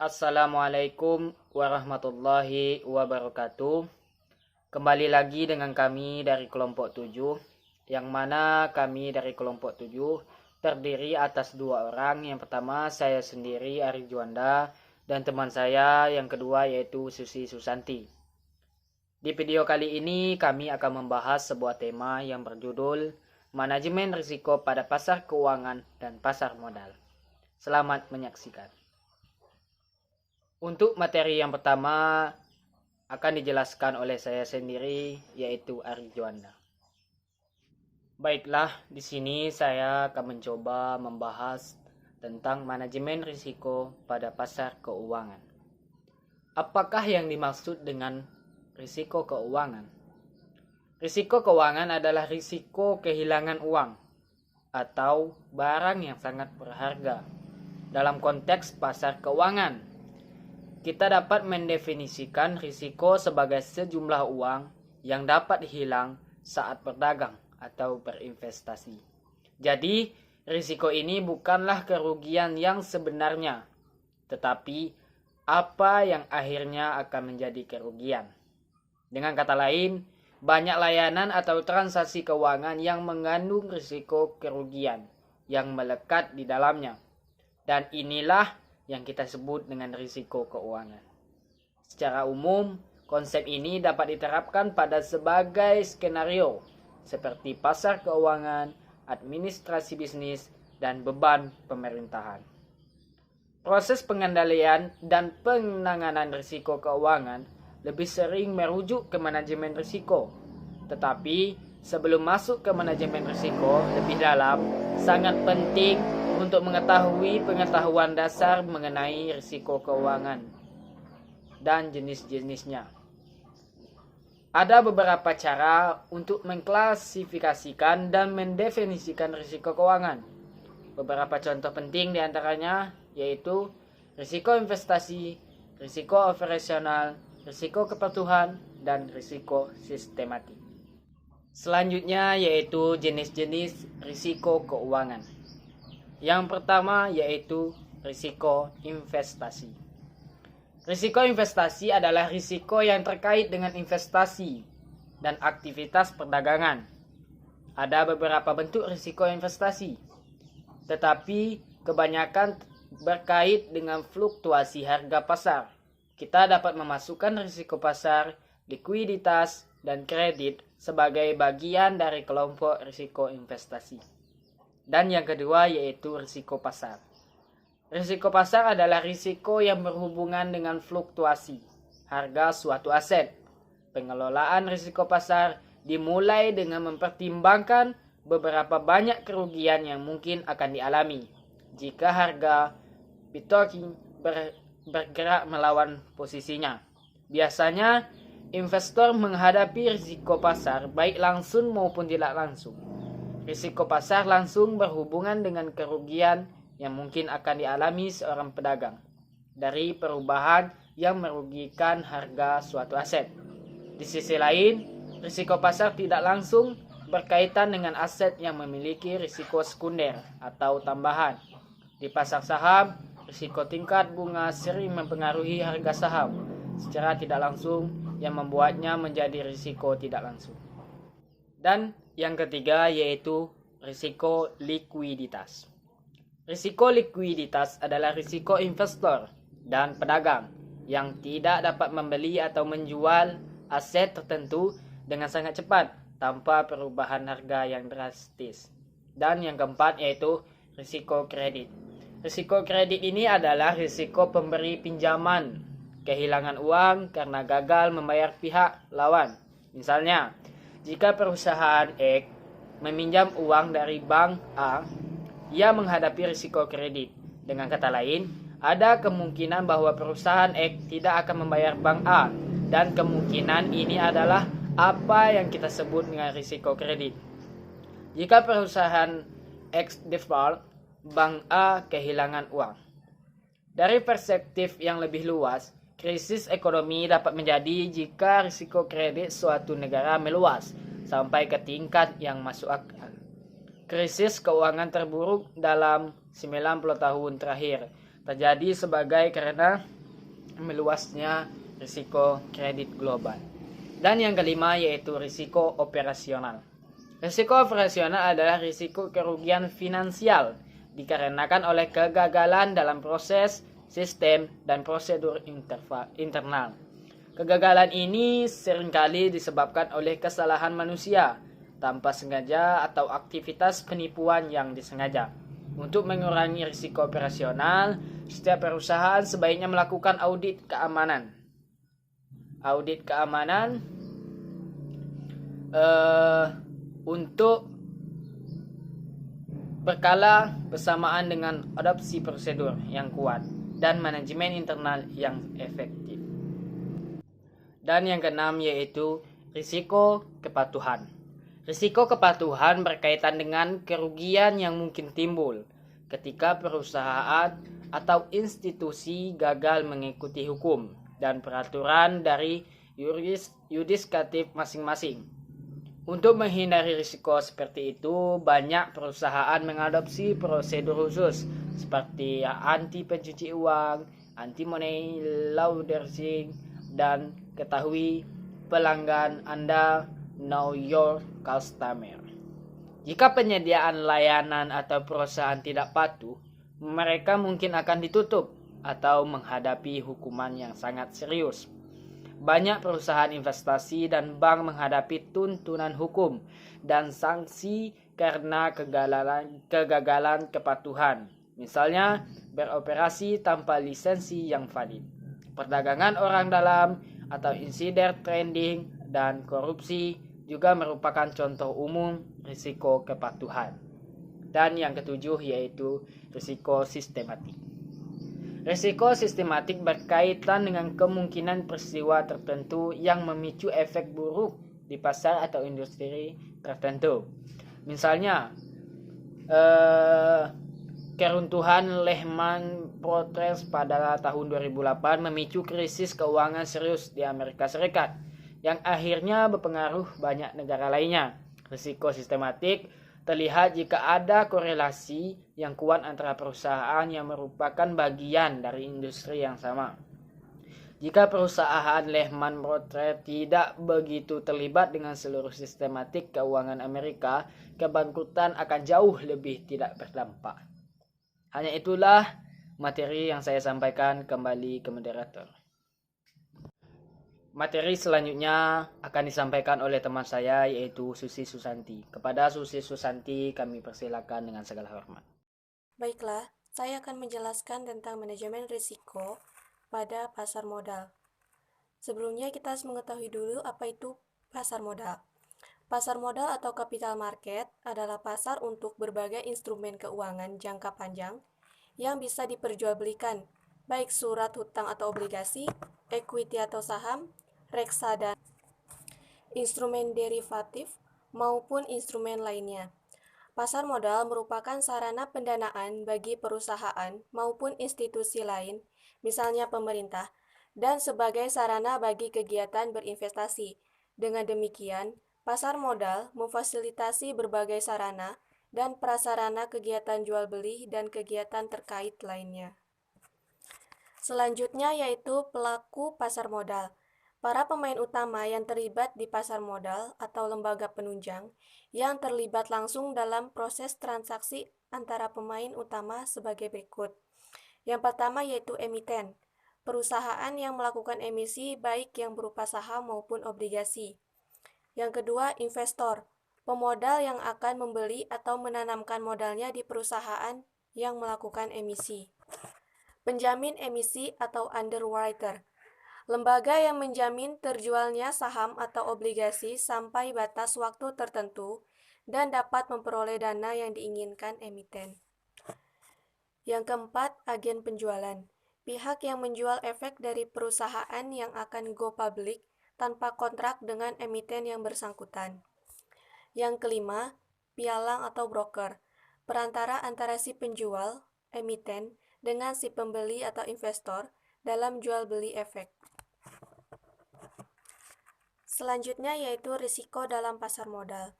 Assalamualaikum warahmatullahi wabarakatuh. Kembali lagi dengan kami dari kelompok 7, yang mana kami dari kelompok 7 terdiri atas 2 orang. Yang pertama saya sendiri, Ari Juanda, dan teman saya yang kedua yaitu Susi Susanti. Di video kali ini kami akan membahas sebuah tema yang berjudul Manajemen Risiko pada Pasar Keuangan dan Pasar Modal. Selamat menyaksikan. Untuk materi yang pertama akan dijelaskan oleh saya sendiri, yaitu Ari Juanda. Baiklah, di sini saya akan mencoba membahas tentang manajemen risiko pada pasar keuangan. Apakah yang dimaksud dengan risiko keuangan? Risiko keuangan adalah risiko kehilangan uang atau barang yang sangat berharga dalam konteks pasar keuangan. Kita dapat mendefinisikan risiko sebagai sejumlah uang yang dapat hilang saat berdagang atau berinvestasi. Jadi, risiko ini bukanlah kerugian yang sebenarnya, tetapi apa yang akhirnya akan menjadi kerugian. Dengan kata lain, banyak layanan atau transaksi keuangan yang mengandung risiko kerugian yang melekat di dalamnya. Dan inilah yang kita sebut dengan risiko keuangan. Secara umum, konsep ini dapat diterapkan pada sebagai skenario seperti pasar keuangan, administrasi bisnis, dan beban pemerintahan. Proses pengendalian dan penanganan risiko keuangan lebih sering merujuk ke manajemen risiko. Tetapi sebelum masuk ke manajemen risiko lebih dalam, sangat penting untuk mengetahui pengetahuan dasar mengenai risiko keuangan dan jenis-jenisnya. Ada beberapa cara untuk mengklasifikasikan dan mendefinisikan risiko keuangan. Beberapa contoh penting diantaranya yaitu risiko investasi, risiko operasional, risiko kepatuhan, dan risiko sistematik. Selanjutnya yaitu jenis-jenis risiko keuangan. Yang pertama yaitu risiko investasi. Risiko investasi adalah risiko yang terkait dengan investasi dan aktivitas perdagangan. Ada beberapa bentuk risiko investasi, tetapi kebanyakan berkait dengan fluktuasi harga pasar. Kita dapat memasukkan risiko pasar, likuiditas, dan kredit sebagai bagian dari kelompok risiko investasi. Dan yang kedua yaitu risiko pasar. Risiko pasar adalah risiko yang berhubungan dengan fluktuasi harga suatu aset. Pengelolaan risiko pasar dimulai dengan mempertimbangkan beberapa banyak kerugian yang mungkin akan dialami jika harga Bitcoin bergerak melawan posisinya. Biasanya, investor menghadapi risiko pasar baik langsung maupun tidak langsung. Risiko pasar langsung berhubungan dengan kerugian yang mungkin akan dialami seorang pedagang dari perubahan yang merugikan harga suatu aset. Di sisi lain, risiko pasar tidak langsung berkaitan dengan aset yang memiliki risiko sekunder atau tambahan. Di pasar saham, risiko tingkat bunga sering mempengaruhi harga saham secara tidak langsung yang membuatnya menjadi risiko tidak langsung. Dan yang ketiga yaitu risiko likuiditas. Risiko likuiditas adalah risiko investor dan pedagang yang tidak dapat membeli atau menjual aset tertentu dengan sangat cepat tanpa perubahan harga yang drastis. Dan yang keempat yaitu risiko kredit. Risiko kredit ini adalah risiko pemberi pinjaman kehilangan uang karena gagal membayar pihak lawan. Misalnya, jika perusahaan X meminjam uang dari bank A, ia menghadapi risiko kredit. Dengan kata lain, ada kemungkinan bahwa perusahaan X tidak akan membayar bank A, dan kemungkinan ini adalah apa yang kita sebut dengan risiko kredit. Jika perusahaan X default, bank A kehilangan uang. Dari perspektif yang lebih luas, krisis ekonomi dapat menjadi jika risiko kredit suatu negara meluas sampai ke tingkat yang masuk akal. Krisis keuangan terburuk dalam 90 tahun terakhir terjadi karena meluasnya risiko kredit global. Dan yang kelima yaitu risiko operasional. Risiko operasional adalah risiko kerugian finansial dikarenakan oleh kegagalan dalam proses, sistem, dan prosedur internal. Kegagalan ini seringkali disebabkan oleh kesalahan manusia tanpa sengaja atau aktivitas penipuan yang disengaja. Untuk mengurangi risiko operasional, setiap perusahaan sebaiknya melakukan audit keamanan. Audit keamanan untuk berkala bersamaan dengan adopsi prosedur yang kuat dan manajemen internal yang efektif. Dan yang keenam yaitu risiko kepatuhan. Risiko kepatuhan berkaitan dengan kerugian yang mungkin timbul ketika perusahaan atau institusi gagal mengikuti hukum dan peraturan dari yudikatif masing-masing. Untuk menghindari risiko seperti itu, banyak perusahaan mengadopsi prosedur khusus seperti anti pencuci uang, anti money laundering, dan ketahui pelanggan Anda, know your customer. Jika penyediaan layanan atau perusahaan tidak patuh, mereka mungkin akan ditutup atau menghadapi hukuman yang sangat serius. Banyak perusahaan investasi dan bank menghadapi tuntunan hukum dan sanksi karena kegagalan kepatuhan. Misalnya, beroperasi tanpa lisensi yang valid, perdagangan orang dalam, atau insiden trading dan korupsi juga merupakan contoh umum risiko kepatuhan. Dan yang ketujuh yaitu risiko sistematik. Risiko sistematik berkaitan dengan kemungkinan peristiwa tertentu yang memicu efek buruk di pasar atau industri tertentu. Misalnya, keruntuhan Lehman Brothers pada tahun 2008 memicu krisis keuangan serius di Amerika Serikat yang akhirnya berpengaruh banyak negara lainnya. Risiko sistematik terlihat jika ada korelasi yang kuat antara perusahaan yang merupakan bagian dari industri yang sama. Jika perusahaan Lehman Brothers tidak begitu terlibat dengan seluruh sistematik keuangan Amerika, kebangkrutan akan jauh lebih tidak berdampak. Hanya itulah materi yang saya sampaikan. Kembali ke moderator. Materi selanjutnya akan disampaikan oleh teman saya yaitu Susi Susanti. Kepada Susi Susanti kami persilakan dengan segala hormat. Baiklah, saya akan menjelaskan tentang manajemen risiko pada pasar modal. Sebelumnya kita harus mengetahui dulu apa itu pasar modal. Pasar modal atau capital market adalah pasar untuk berbagai instrumen keuangan jangka panjang yang bisa diperjualbelikan, baik surat hutang atau obligasi, equity atau saham, reksadana, instrumen derivatif, maupun instrumen lainnya. Pasar modal merupakan sarana pendanaan bagi perusahaan maupun institusi lain, misalnya pemerintah, dan sebagai sarana bagi kegiatan berinvestasi. Dengan demikian, pasar modal memfasilitasi berbagai sarana dan prasarana kegiatan jual beli dan kegiatan terkait lainnya. Selanjutnya yaitu pelaku pasar modal. Para pemain utama yang terlibat di pasar modal atau lembaga penunjang yang terlibat langsung dalam proses transaksi antara pemain utama sebagai berikut. Yang pertama yaitu emiten, perusahaan yang melakukan emisi baik yang berupa saham maupun obligasi. Yang kedua, investor, pemodal yang akan membeli atau menanamkan modalnya di perusahaan yang melakukan emisi. Penjamin emisi atau underwriter, lembaga yang menjamin terjualnya saham atau obligasi sampai batas waktu tertentu dan dapat memperoleh dana yang diinginkan emiten. Yang keempat, agen penjualan, pihak yang menjual efek dari perusahaan yang akan go public tanpa kontrak dengan emiten yang bersangkutan. Yang kelima, pialang atau broker, perantara antara si penjual, emiten, dengan si pembeli atau investor dalam jual beli efek. Selanjutnya yaitu risiko dalam pasar modal.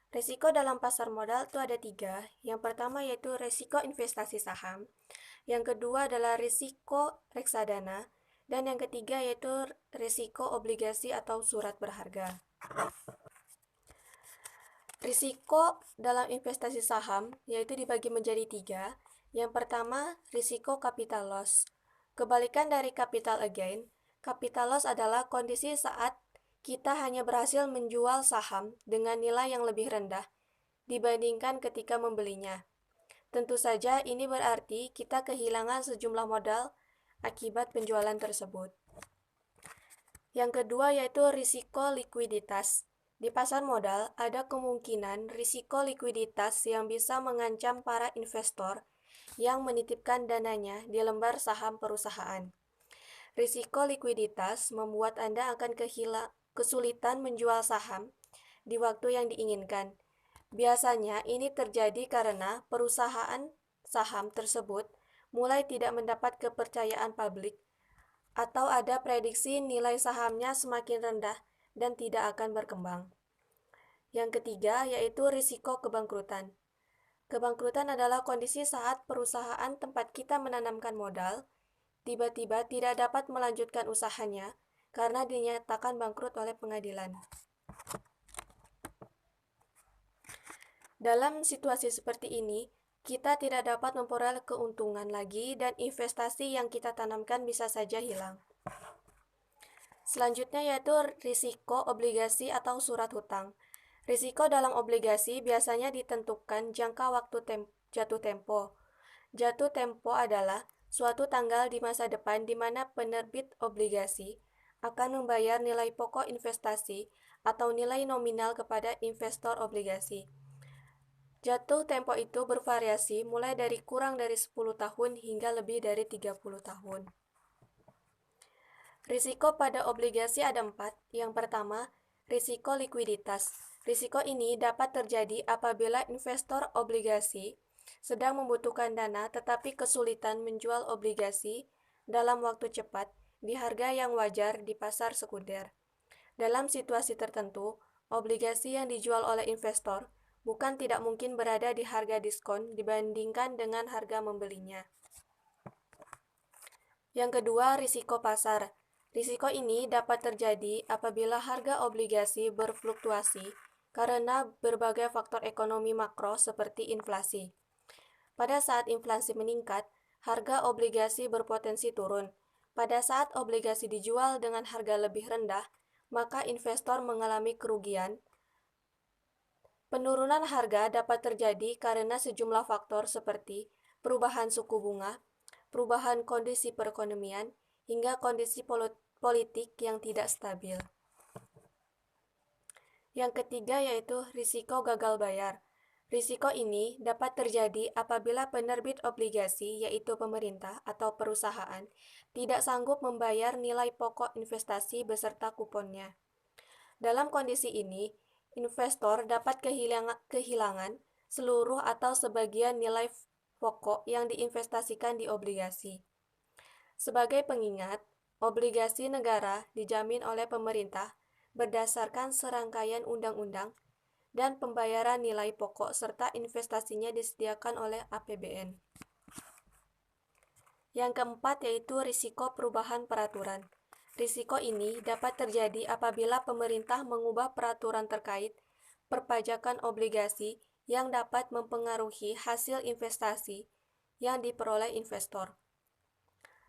Risiko dalam pasar modal itu ada 3. Yang pertama yaitu risiko investasi saham. Yang kedua adalah risiko reksadana, dan yang ketiga yaitu risiko obligasi atau surat berharga. Risiko dalam investasi saham yaitu dibagi menjadi tiga. Yang pertama, risiko capital loss. Kebalikan dari capital loss adalah kondisi saat kita hanya berhasil menjual saham dengan nilai yang lebih rendah dibandingkan ketika membelinya. Tentu saja ini berarti kita kehilangan sejumlah modal akibat penjualan tersebut. Yang kedua yaitu risiko likuiditas. Di pasar modal, ada kemungkinan risiko likuiditas yang bisa mengancam para investor yang menitipkan dananya di lembar saham perusahaan. Risiko likuiditas membuat Anda akan kesulitan menjual saham di waktu yang diinginkan. Biasanya ini terjadi karena perusahaan saham tersebut mulai tidak mendapat kepercayaan publik atau ada prediksi nilai sahamnya semakin rendah dan tidak akan berkembang. Yang ketiga yaitu risiko kebangkrutan. Kebangkrutan adalah kondisi saat perusahaan tempat kita menanamkan modal tiba-tiba tidak dapat melanjutkan usahanya karena dinyatakan bangkrut oleh pengadilan. Dalam situasi seperti ini, kita tidak dapat memperoleh keuntungan lagi dan investasi yang kita tanamkan bisa saja hilang. Selanjutnya yaitu risiko obligasi atau surat hutang. Risiko dalam obligasi biasanya ditentukan jangka waktu jatuh tempo. Jatuh tempo adalah suatu tanggal di masa depan di mana penerbit obligasi akan membayar nilai pokok investasi atau nilai nominal kepada investor obligasi. Jatuh tempo itu bervariasi mulai dari kurang dari 10 tahun hingga lebih dari 30 tahun. Risiko pada obligasi ada 4. Yang pertama, risiko likuiditas. Risiko ini dapat terjadi apabila investor obligasi sedang membutuhkan dana tetapi kesulitan menjual obligasi dalam waktu cepat di harga yang wajar di pasar sekunder. Dalam situasi tertentu, obligasi yang dijual oleh investor bukan tidak mungkin berada di harga diskon dibandingkan dengan harga membelinya. Yang kedua, risiko pasar. Risiko ini dapat terjadi apabila harga obligasi berfluktuasi karena berbagai faktor ekonomi makro seperti inflasi. Pada saat inflasi meningkat, harga obligasi berpotensi turun. Pada saat obligasi dijual dengan harga lebih rendah, maka investor mengalami kerugian. Penurunan harga dapat terjadi karena sejumlah faktor seperti perubahan suku bunga, perubahan kondisi perekonomian, hingga kondisi politik yang tidak stabil. Yang ketiga yaitu risiko gagal bayar. Risiko ini dapat terjadi apabila penerbit obligasi, yaitu pemerintah atau perusahaan, tidak sanggup membayar nilai pokok investasi beserta kuponnya. Dalam kondisi ini, investor dapat kehilangan seluruh atau sebagian nilai pokok yang diinvestasikan di obligasi. Sebagai pengingat, obligasi negara dijamin oleh pemerintah berdasarkan serangkaian undang-undang dan pembayaran nilai pokok serta investasinya disediakan oleh APBN. Yang keempat yaitu risiko perubahan peraturan. Risiko ini dapat terjadi apabila pemerintah mengubah peraturan terkait perpajakan obligasi yang dapat mempengaruhi hasil investasi yang diperoleh investor.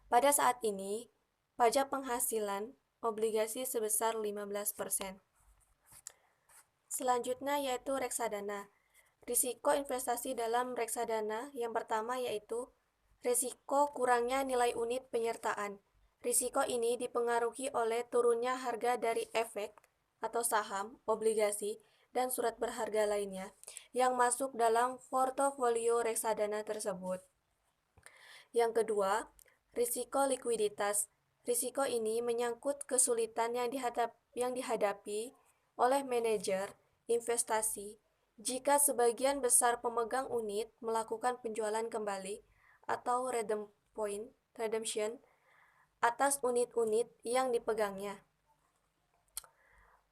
Pada saat ini, pajak penghasilan obligasi sebesar 15%. Selanjutnya yaitu reksadana. Risiko investasi dalam reksadana yang pertama yaitu risiko kurangnya nilai unit penyertaan. Risiko ini dipengaruhi oleh turunnya harga dari efek atau saham, obligasi, dan surat berharga lainnya yang masuk dalam portofolio reksadana tersebut. Yang kedua, risiko likuiditas. Risiko ini menyangkut kesulitan yang dihadapi oleh manajer investasi jika sebagian besar pemegang unit melakukan penjualan kembali atau redemption atas unit-unit yang dipegangnya.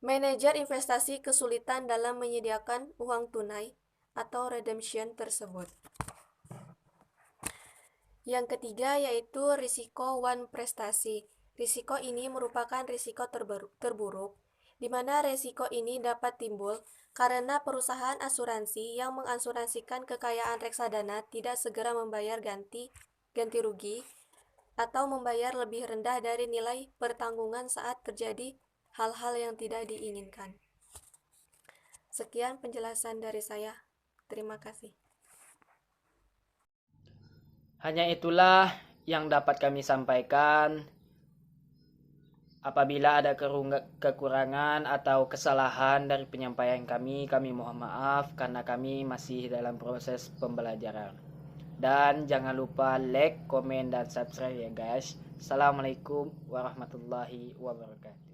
Manajer investasi kesulitan dalam menyediakan uang tunai atau redemption tersebut. Yang ketiga yaitu risiko one prestasi. Risiko ini merupakan risiko terburuk, di mana risiko ini dapat timbul karena perusahaan asuransi yang mengasuransikan kekayaan reksadana tidak segera membayar ganti rugi atau membayar lebih rendah dari nilai pertanggungan saat terjadi hal-hal yang tidak diinginkan. Sekian penjelasan dari saya. Terima kasih. Hanya itulah yang dapat kami sampaikan. Apabila ada kekurangan atau kesalahan dari penyampaian kami mohon maaf karena kami masih dalam proses pembelajaran. Dan jangan lupa like, komen, dan subscribe ya guys. Assalamualaikum warahmatullahi wabarakatuh.